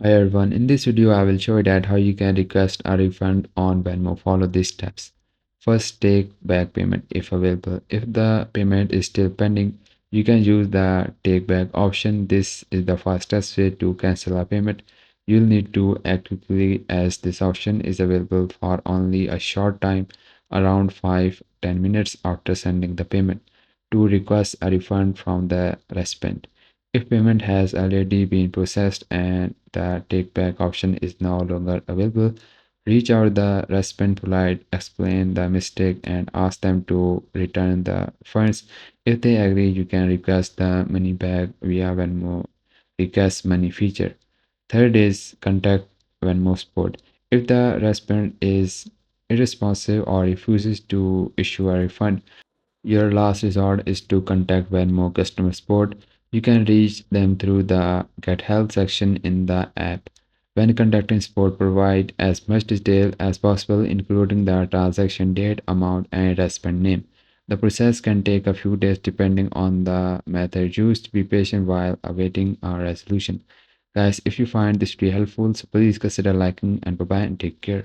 Hi everyone, in this video I will show you that how you can request a refund on Venmo. Follow these steps. First, take back payment if available. If the payment is still pending, you can use the take back option. This is the fastest way to cancel a payment. You'll need to act quickly as this option is available for only a short time, around 5-10 minutes after sending the payment, to request a refund from the recipient. If payment has already been processed and the take back option is no longer available, reach out the recipient polite, explain the mistake and ask them to return the funds. If they agree, you can request the money back via Venmo request money feature. Third is contact Venmo support. If the recipient is irresponsive or refuses to issue a refund, your last resort is to contact Venmo customer support. You can reach them through the Get Help section in the app. When contacting support, provide as much detail as possible, including the transaction date, amount, and recipient name. The process can take a few days depending on the method used. Be patient while awaiting a resolution. Guys, if you find this video helpful, so please consider liking and bye bye and take care.